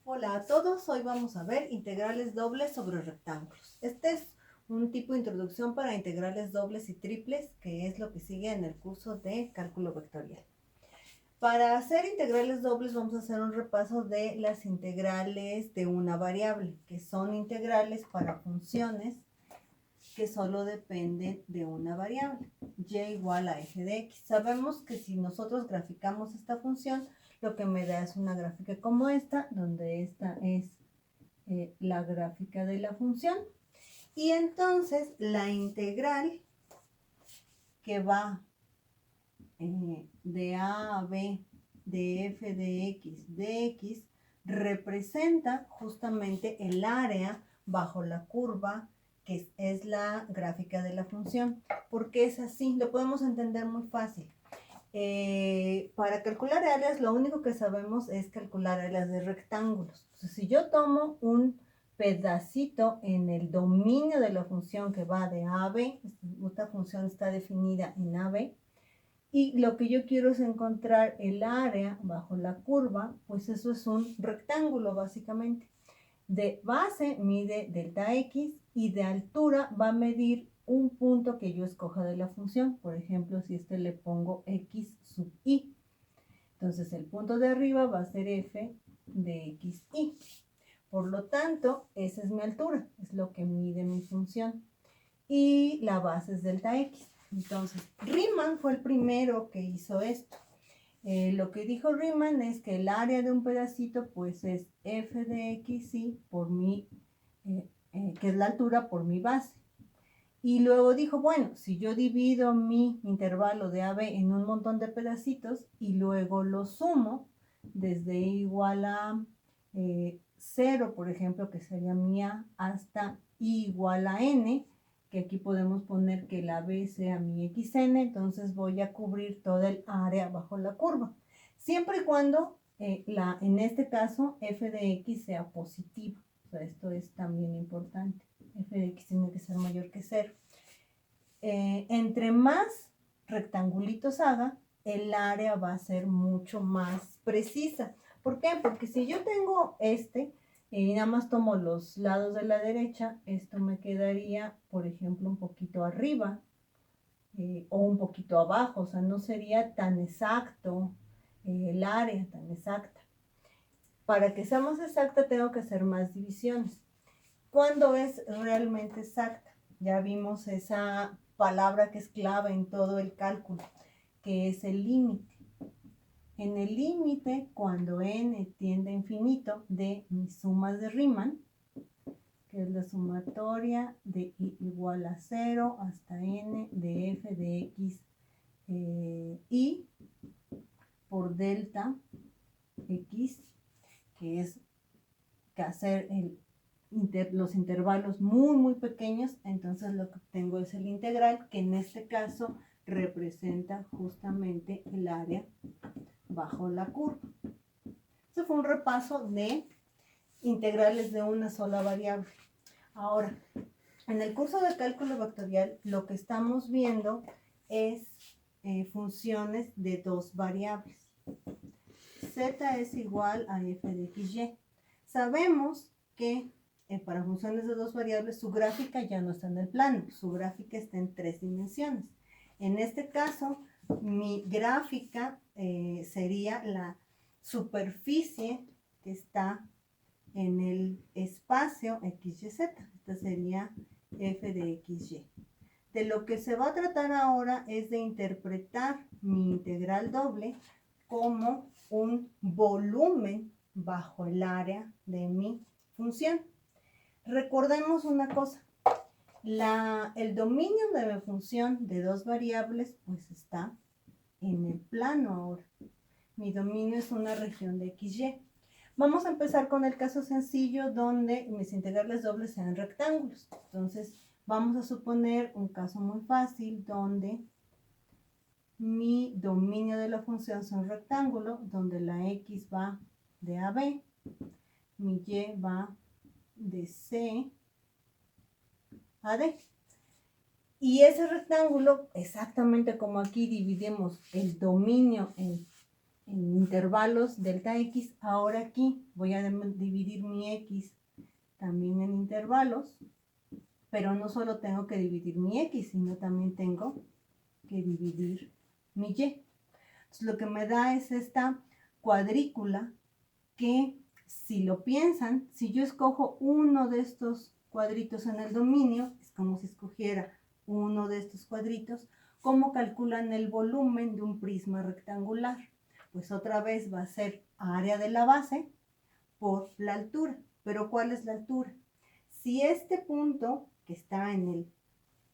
Hola a todos, hoy vamos a ver integrales dobles sobre rectángulos. Este es un tipo de introducción para integrales dobles y triples, que es lo que sigue en el curso de cálculo vectorial. Para hacer integrales dobles vamos a hacer un repaso de las integrales de una variable, que son integrales para funciones que solo dependen de una variable, y igual a f de x. Sabemos que si nosotros graficamos esta función, lo que me da es una gráfica como esta, donde esta es la gráfica de la función. Y entonces la integral que va de a a b de f de x representa justamente el área bajo la curva, que es la gráfica de la función. ¿Por qué es así? Lo podemos entender muy fácil. Para calcular áreas, lo único que sabemos es calcular áreas de rectángulos. Entonces, si yo tomo un pedacito en el dominio de la función que va de a a b, esta función está definida en a b, y lo que yo quiero es encontrar el área bajo la curva, pues eso es un rectángulo básicamente. De base mide delta x y de altura va a medir un punto que yo escoja de la función. Por ejemplo, si le pongo x sub i. Entonces el punto de arriba va a ser f de xy. Por lo tanto, esa es mi altura, es lo que mide mi función. Y la base es delta x. Entonces, Riemann fue el primero que hizo esto. Lo que dijo Riemann es que el área de un pedacito pues es f de xy por mi, que es la altura por mi base. Y luego dijo, bueno, si yo divido mi intervalo de AB en un montón de pedacitos y luego lo sumo desde igual a 0, por ejemplo, que sería mi A, hasta I igual a N, que aquí podemos poner que la B sea mi XN, entonces voy a cubrir toda el área bajo la curva. Siempre y cuando, en este caso, f de x sea positivo. O sea, esto es también importante. F de x tiene que ser mayor que 0. Entre más rectangulitos haga, el área va a ser mucho más precisa. ¿Por qué? Porque si yo tengo y nada más tomo los lados de la derecha, esto me quedaría, por ejemplo, un poquito arriba o un poquito abajo. O sea, no sería tan exacto el área, tan exacta. Para que sea más exacta, tengo que hacer más divisiones. ¿Cuándo es realmente exacta? Ya vimos esa palabra que es clave en todo el cálculo, que es el límite. En el límite, cuando n tiende a infinito de mis sumas de Riemann, que es la sumatoria de i igual a 0 hasta n de f de x y por delta x, que es que hacer los intervalos muy pequeños, entonces lo que tengo es el integral, que en este caso representa justamente el área bajo la curva. Este fue un repaso de integrales de una sola variable. Ahora, en el curso de cálculo vectorial, lo que estamos viendo es funciones de dos variables. Z es igual a f de xy. Sabemos que para funciones de dos variables su gráfica ya no está en el plano, su gráfica está en 3 dimensiones. En este caso, mi gráfica sería la superficie que está en el espacio XYZ. Esta sería f de xy. De lo que se va a tratar ahora es de interpretar mi integral doble como un volumen bajo el área de mi función. Recordemos una cosa, el dominio de mi función de dos variables pues está en el plano ahora. Mi dominio es una región de XY. Vamos a empezar con el caso sencillo donde mis integrales dobles sean rectángulos. Entonces vamos a suponer un caso muy fácil donde mi dominio de la función es un rectángulo, donde la x va de a b, mi y va de c a d. Y ese rectángulo, exactamente como aquí dividimos el dominio en en intervalos delta x. Ahora aquí voy a dividir mi x también en intervalos, pero no solo tengo que dividir mi x, sino también tengo que dividir mi y. Entonces, lo que me da es esta cuadrícula que, si lo piensan, si yo escojo uno de estos cuadritos en el dominio, es como si escogiera uno de estos cuadritos. ¿Cómo calculan el volumen de un prisma rectangular? Pues otra vez va a ser área de la base por la altura. ¿Pero cuál es la altura? Si este punto que está en el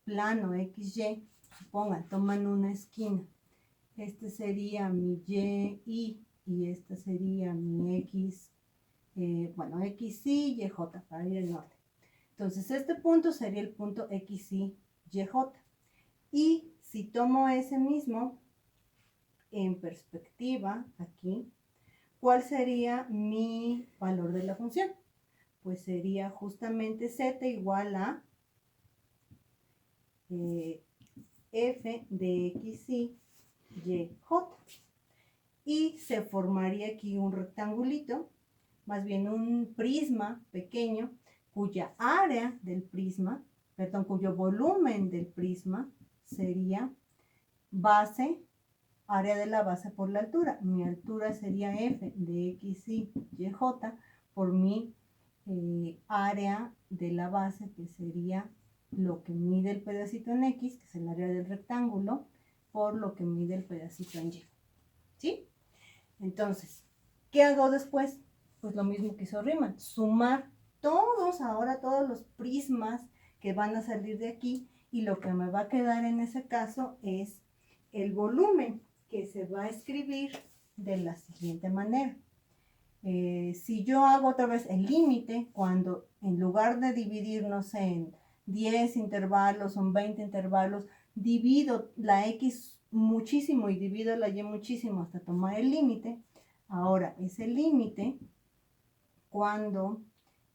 plano XY, supongan, toman una esquina, este sería mi y esta sería mi x, bueno, XY, YJ, para ir al norte. Entonces, este punto sería el punto XY, YJ. Y si tomo ese mismo en perspectiva aquí, ¿cuál sería mi valor de la función? Pues sería justamente z igual a f de XY, YJ. Y se formaría aquí un rectangulito, más bien un prisma pequeño, cuya área del prisma, perdón, cuyo volumen del prisma sería base, área de la base por la altura. Mi altura sería f de XY, YJ por mi área de la base, que sería lo que mide el pedacito en X, que es el área del rectángulo, por lo que mide el pedacito en Y. ¿Sí? Entonces, ¿qué hago después? Pues lo mismo que hizo Riemann, sumar ahora todos los prismas que van a salir de aquí, y lo que me va a quedar en ese caso es el volumen, que se va a escribir de la siguiente manera. Si yo hago otra vez el límite, cuando en lugar de dividirnos en 10 intervalos o en 20 intervalos, divido la x muchísimo y divido la y muchísimo hasta tomar el límite. Ahora, ese límite, cuando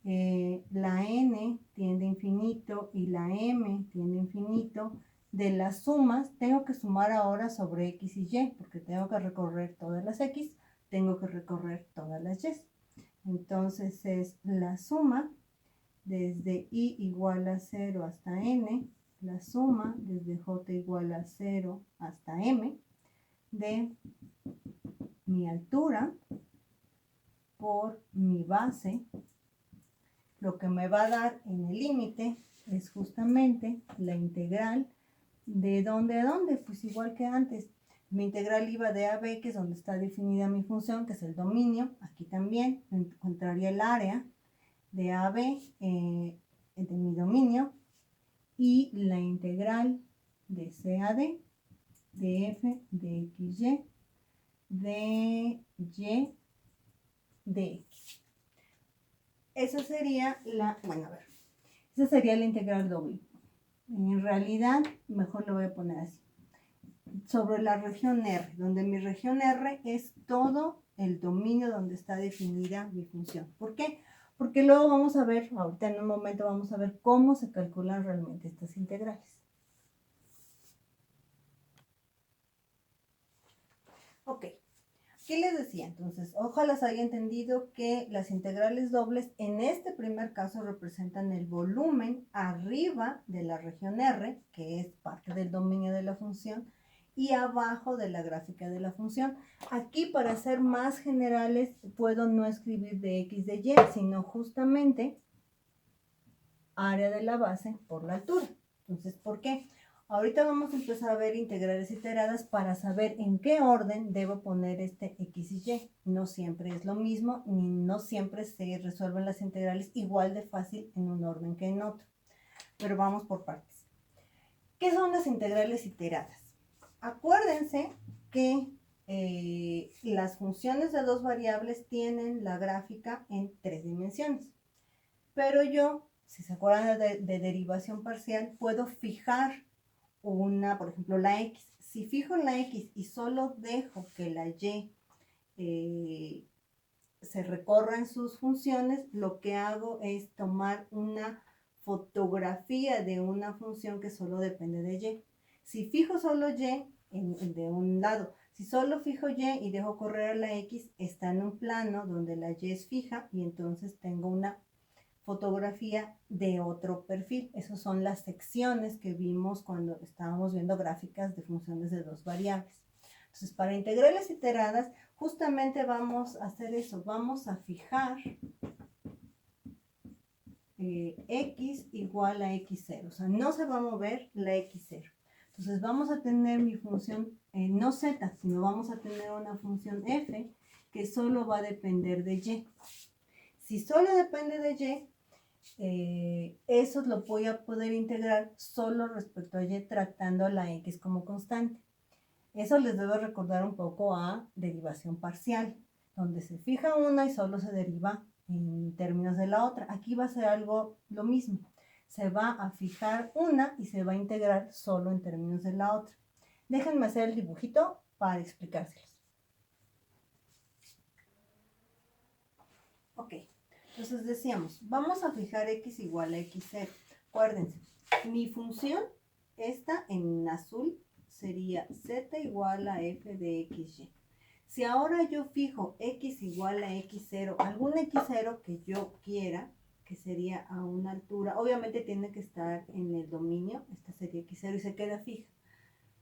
la n tiende a infinito y la m tiende a infinito, de las sumas, tengo que sumar ahora sobre x y y, porque tengo que recorrer todas las x, tengo que recorrer todas las y. Entonces es la suma desde i igual a 0 hasta n, la suma desde j igual a 0 hasta m, de mi altura por mi base. Lo que me va a dar en el límite es justamente la integral de dónde a dónde, pues igual que antes. Mi integral iba de a b, que es donde está definida mi función, que es el dominio. Aquí también encontraría el área de a b de mi dominio, y la integral de c a d, de f de xy, de y de x. Esa sería la, bueno, a ver, esa sería la integral doble. En realidad, mejor lo voy a poner así. Sobre la región R, donde mi región R es todo el dominio donde está definida mi función. ¿Por qué? Porque luego vamos a ver, ahorita en un momento vamos a ver cómo se calculan realmente estas integrales. Ok, ¿qué les decía? Entonces, ojalá se haya entendido que las integrales dobles en este primer caso representan el volumen arriba de la región R, que es parte del dominio de la función, y abajo de la gráfica de la función. Aquí, para ser más generales, puedo no escribir de x de y, sino justamente área de la base por la altura. Entonces, ¿por qué? Ahorita vamos a empezar a ver integrales iteradas para saber en qué orden debo poner este x y y. No siempre es lo mismo, ni no siempre se resuelven las integrales igual de fácil en un orden que en otro. Pero vamos por partes. ¿Qué son las integrales iteradas? Acuérdense que las funciones de dos variables tienen la gráfica en 3 dimensiones. Pero yo, si se acuerdan de derivación parcial, puedo fijar una, por ejemplo, la x. Si fijo la x y solo dejo que la y se recorra en sus funciones, lo que hago es tomar una fotografía de una función que solo depende de y. Si fijo solo y de un lado, Si solo fijo Y y dejo correr a la X, está en un plano donde la Y es fija y entonces tengo una fotografía de otro perfil. Esas son las secciones que vimos cuando estábamos viendo gráficas de funciones de dos variables. Entonces, para integrales iteradas, justamente vamos a hacer eso. Vamos a fijar X igual a X0. O sea, no se va a mover la X0. Entonces, vamos a tener mi función, no Z, sino vamos a tener una función F que solo va a depender de Y. Si solo depende de Y, eso lo voy a poder integrar solo respecto a Y tratando a la X como constante. Eso les debo recordar un poco a derivación parcial, donde se fija una y solo se deriva en términos de la otra. Aquí va a ser algo lo mismo. Se va a fijar una y se va a integrar solo en términos de la otra. Déjenme hacer el dibujito para explicárselos. Ok, entonces decíamos, vamos a fijar X igual a X0. Acuérdense, mi función, esta en azul, sería Z igual a F de XY. Si ahora yo fijo X igual a X0, algún X0 que yo quiera, que sería a una altura, obviamente tiene que estar en el dominio, esta sería X0 y se queda fija.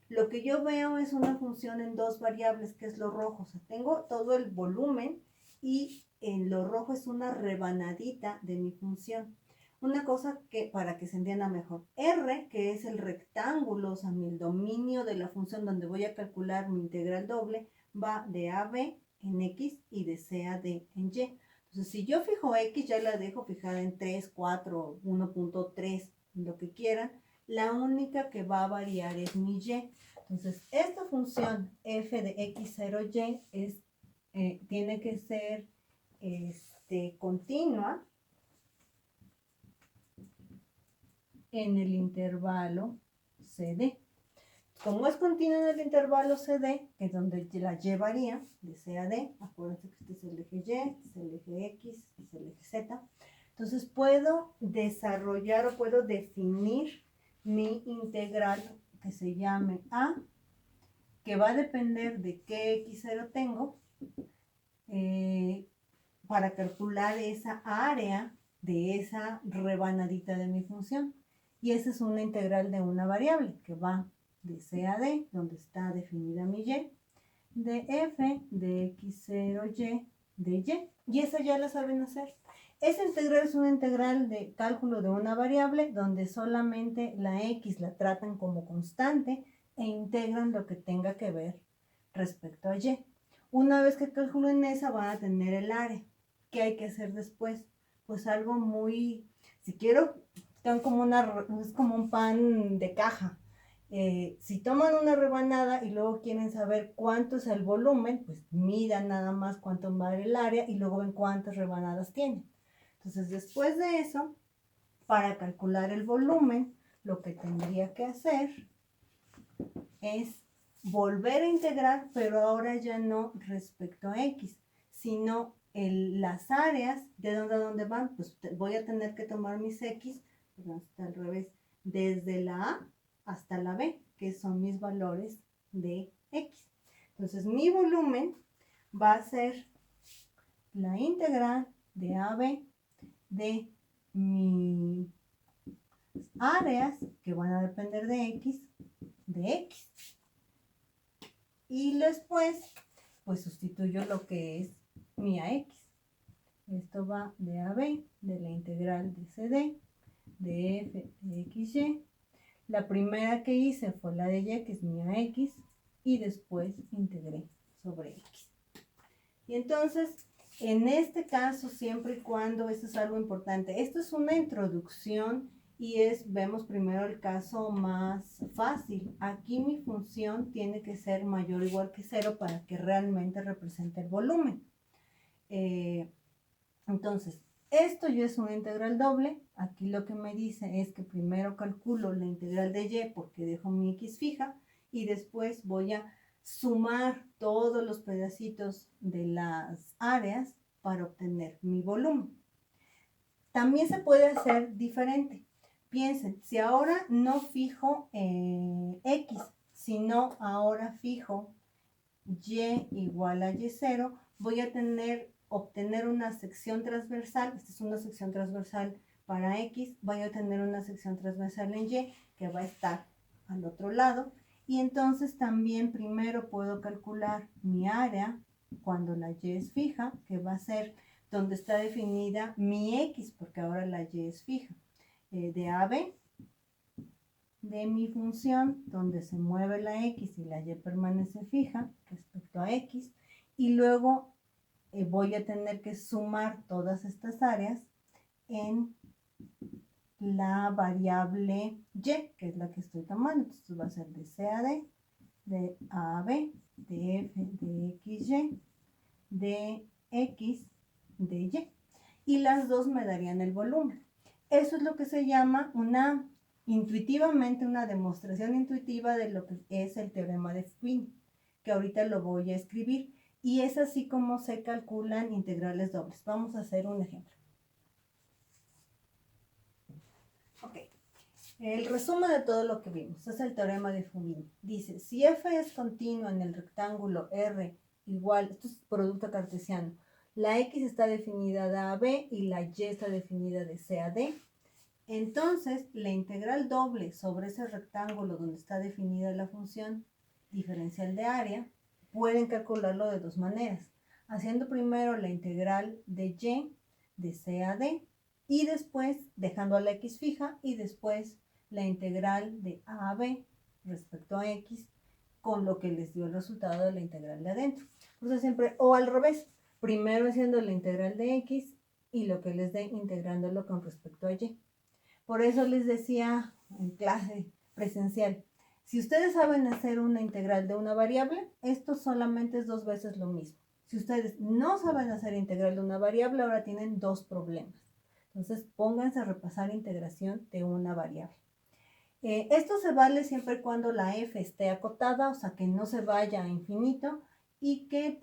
Lo que yo veo es una función en dos variables, que es lo rojo. O sea, tengo todo el volumen y en lo rojo es una rebanadita de mi función. Una cosa que para que se entienda mejor, R, que es el rectángulo, o sea, el dominio de la función donde voy a calcular mi integral doble, va de a b en X y de C a D en Y. Entonces, si yo fijo X, ya la dejo fijada en 3, 4, 1.3, lo que quieran. La única que va a variar es mi Y. Entonces, esta función f de x0y tiene que ser continua en el intervalo CD. Como es continua en el intervalo CD, que es donde la Y varía, de C a D, acuérdense que este es el eje Y, este es el eje X, este es el eje Z. Entonces puedo desarrollar o puedo definir mi integral que se llame A, que va a depender de qué X0 tengo, para calcular esa área de esa rebanadita de mi función. Y esa es una integral de una variable que va de C a D, donde está definida mi Y, de F de X0Y de Y. Y esa ya la saben hacer. Esa integral es una integral de cálculo de una variable donde solamente la X la tratan como constante e integran lo que tenga que ver respecto a Y. Una vez que calculen esa, van a tener el área. ¿Qué hay que hacer después? Pues algo muy, si quiero, es como un pan de caja. Si toman una rebanada y luego quieren saber cuánto es el volumen, pues midan nada más cuánto vale el área y luego ven cuántas rebanadas tienen. Entonces, después de eso, para calcular el volumen, lo que tendría que hacer es volver a integrar, pero ahora ya no respecto a X, sino las áreas de dónde van, pues voy a tener que tomar mis X, perdón, está al revés, desde la A hasta la B, que son mis valores de X. Entonces mi volumen va a ser la integral de AB de mis áreas, que van a depender de X, y después pues sustituyo lo que es mi AX. Esto va de AB, de la integral de CD, de F de XY. La primera que hice fue la de Y, que es mi AX, y después integré sobre X. Y entonces, en este caso, siempre y cuando, esto es algo importante, esto es una introducción y vemos primero el caso más fácil. Aquí mi función tiene que ser mayor o igual que 0 para que realmente represente el volumen. Entonces, esto ya es una integral doble. Aquí lo que me dice es que primero calculo la integral de Y porque dejo mi X fija y después voy a sumar todos los pedacitos de las áreas para obtener mi volumen. También se puede hacer diferente. Piensen, si ahora no fijo X, sino ahora fijo y igual a y0, voy a obtener una sección transversal. Esta es una sección transversal para x, voy a tener una sección transversal en y que va a estar al otro lado. Y entonces también primero puedo calcular mi área cuando la y es fija, que va a ser donde está definida mi x, porque ahora la y es fija, de AB, de mi función, donde se mueve la x y la y permanece fija respecto a x, y luego voy a tener que sumar todas estas áreas en la variable y, que es la que estoy tomando. Entonces va a ser de C a D, de A a B, de F, de XY, de X, de Y. Y las dos me darían el volumen. Eso es lo que se llama intuitivamente una demostración intuitiva de lo que es el teorema de Fubini, que ahorita lo voy a escribir. Y es así como se calculan integrales dobles. Vamos a hacer un ejemplo. Ok. El resumen de todo lo que vimos es el teorema de Fubini. Dice, si f es continuo en el rectángulo R igual, esto es producto cartesiano, la x está definida de A a B y la y está definida de C a D, entonces la integral doble sobre ese rectángulo donde está definida la función diferencial de área, pueden calcularlo de dos maneras, haciendo primero la integral de y de C a D y después dejando a la x fija y después la integral de A a B respecto a x con lo que les dio el resultado de la integral de adentro. Entonces siempre, o al revés, primero haciendo la integral de x y lo que les dé integrándolo con respecto a y. Por eso les decía en clase presencial, si ustedes saben hacer una integral de una variable, esto solamente es 2 veces lo mismo. Si ustedes no saben hacer integral de una variable, ahora tienen 2 problemas. Entonces, pónganse a repasar integración de una variable. Esto se vale siempre y cuando la f esté acotada, o sea, que no se vaya a infinito y que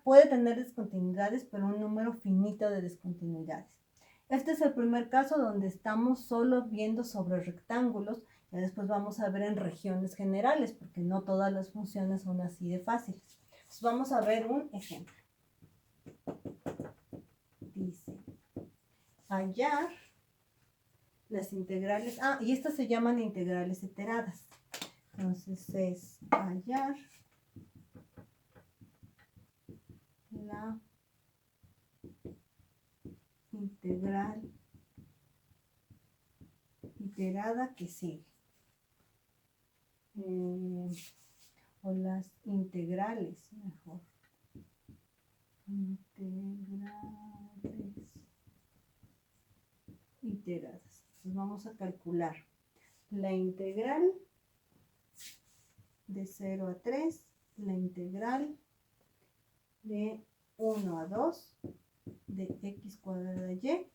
puede tener discontinuidades, pero un número finito de discontinuidades. Este es el primer caso donde estamos solo viendo sobre rectángulos, y después vamos a ver en regiones generales, porque no todas las funciones son así de fáciles. Entonces vamos a ver un ejemplo. Dice, hallar las integrales, y estas se llaman integrales iteradas. Entonces es hallar la integral iterada que sigue. O las integrales, mejor. Integrales iteradas. Entonces vamos a calcular la integral de 0 a 3, la integral de 1 a 2 de x cuadrada y.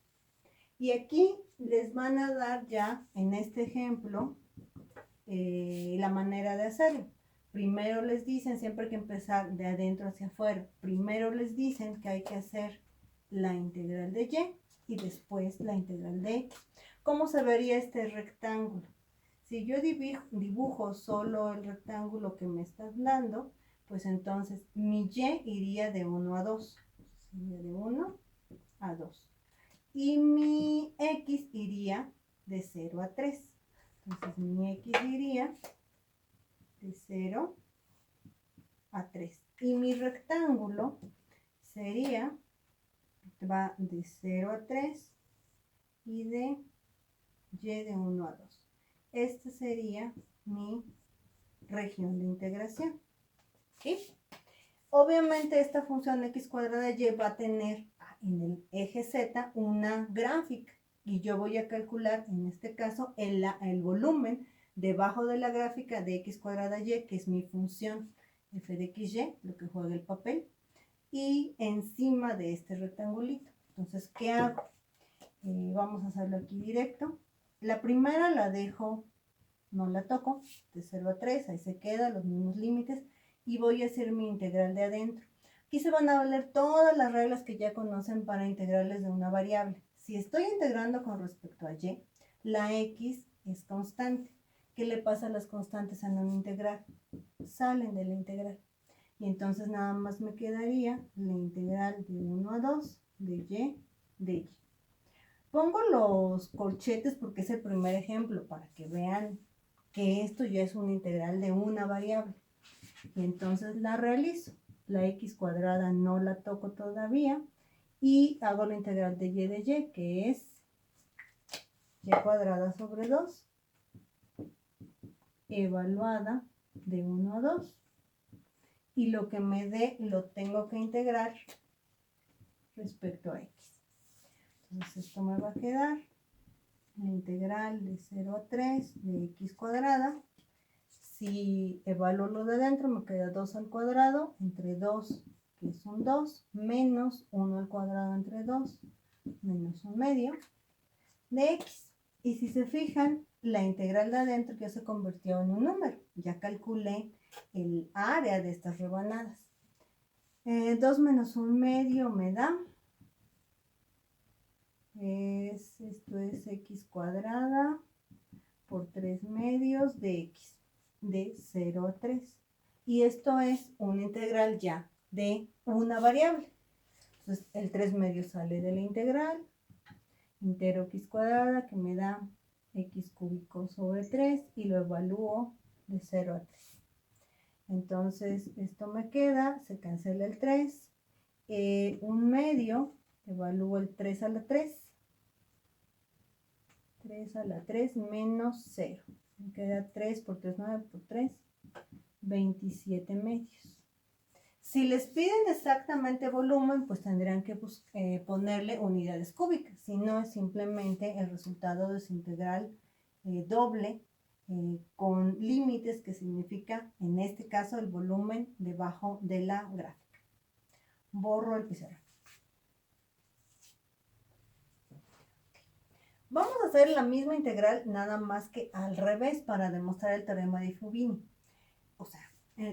Y aquí les van a dar ya en este ejemplo la manera de hacerlo. Primero les dicen, siempre hay que empezar de adentro hacia afuera, primero les dicen que hay que hacer la integral de y después la integral de x. ¿Cómo se vería este rectángulo? Si yo dibujo solo el rectángulo que me están dando, pues entonces mi y iría de 1 a 2. Sería de 1 a 2. Y mi x iría de 0 a 3. Entonces mi x iría de 0 a 3. Y mi rectángulo sería, va de 0 a 3 y de y de 1 a 2. Esta sería mi región de integración. ¿Sí? Obviamente esta función x cuadrada y va a tener en el eje z una gráfica y yo voy a calcular en este caso el volumen debajo de la gráfica de x cuadrada y, que es mi función f de xy, lo que juega el papel, y encima de este rectangulito. Entonces, ¿qué hago? Vamos a hacerlo aquí directo. La primera la dejo, no la toco, de 0 a 3, ahí se queda, los mismos límites, y voy a hacer mi integral de adentro. Aquí se van a valer todas las reglas que ya conocen para integrales de una variable. Si estoy integrando con respecto a y, la x es constante. ¿Qué le pasa a las constantes en una integral? Salen de la integral. Y entonces nada más me quedaría la integral de 1 a 2 de y de y. Pongo los corchetes porque es el primer ejemplo para que vean que esto ya es una integral de una variable. Y entonces la realizo. La x cuadrada no la toco todavía. Y hago la integral de y, que es y cuadrada sobre 2, evaluada de 1 a 2. Y lo que me dé lo tengo que integrar respecto a x. Entonces esto me va a quedar la integral de 0 a 3 de x cuadrada. Si evalúo lo de adentro, me queda 2 al cuadrado entre 2, que es un 2, menos 1 al cuadrado entre 2, menos un medio, de x. Y si se fijan, la integral de adentro ya se convirtió en un número. Ya calculé el área de estas rebanadas. 2 menos un medio me da, esto es x cuadrada por 3 medios de x, de 0 a 3. Y esto es una integral ya de una variable. Entonces el 3 medios sale de la integral, integro x cuadrada que me da x cúbico sobre 3 y lo evalúo de 0 a 3. Entonces esto me queda, se cancela el 3, un medio, evalúo el 3 a la 3, 3 a la 3 menos 0, me queda 3 por 3, 9 por 3, 27 medios. Si les piden exactamente volumen, pues tendrán que ponerle unidades cúbicas, si no es simplemente el resultado de su integral doble con límites, que significa en este caso el volumen debajo de la gráfica. Borro el pizarrón. Vamos a hacer la misma integral, nada más que al revés, para demostrar el teorema de Fubini. O sea,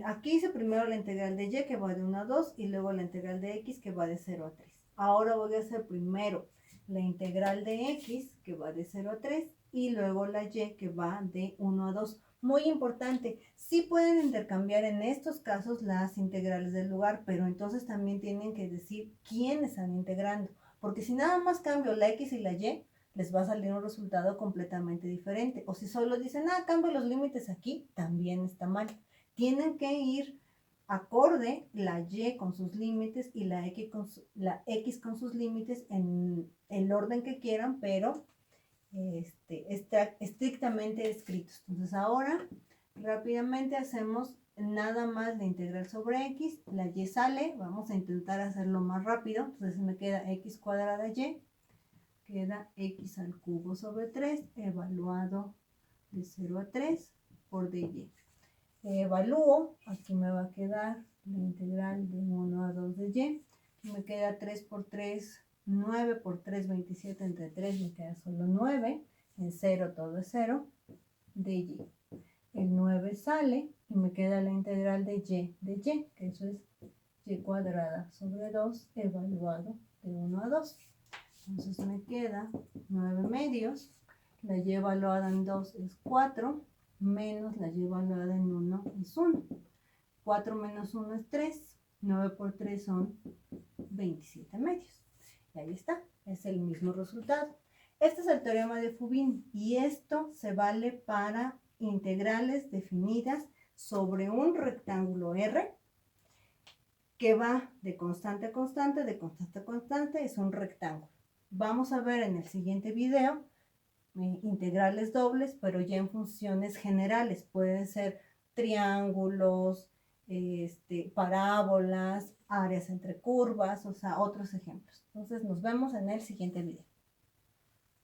aquí hice primero la integral de y, que va de 1 a 2, y luego la integral de x, que va de 0 a 3. Ahora voy a hacer primero la integral de x, que va de 0 a 3, y luego la y, que va de 1 a 2. Muy importante, sí pueden intercambiar en estos casos las integrales del lugar, pero entonces también tienen que decir quién están integrando, porque si nada más cambio la x y la y, les va a salir un resultado completamente diferente. O si solo dicen, cambio los límites aquí, también está mal. Tienen que ir acorde la y con sus límites y la x con sus límites en el orden que quieran, pero estrictamente escritos. Entonces ahora rápidamente hacemos nada más la integral sobre x, la y sale, vamos a intentar hacerlo más rápido. Entonces me queda x cuadrada y, queda x al cubo sobre 3, evaluado de 0 a 3 por dy. Evalúo, aquí me va a quedar la integral de 1 a 2 de y, me queda 3 por 3, 9 por 3, 27 entre 3, me queda solo 9, en 0 todo es 0, de y. El 9 sale y me queda la integral de y, que eso es y cuadrada sobre 2, evaluado de 1 a 2. Entonces me queda 9 medios, la y evaluada en 2 es 4, menos la y evaluada en 1 es 1. 4 menos 1 es 3, 9 por 3 son 27 medios. Y ahí está, es el mismo resultado. Este es el teorema de Fubini y esto se vale para integrales definidas sobre un rectángulo R que va de constante a constante, de constante a constante, es un rectángulo. Vamos a ver en el siguiente video integrales dobles, pero ya en funciones generales. Pueden ser triángulos, parábolas, áreas entre curvas, o sea, otros ejemplos. Entonces nos vemos en el siguiente video.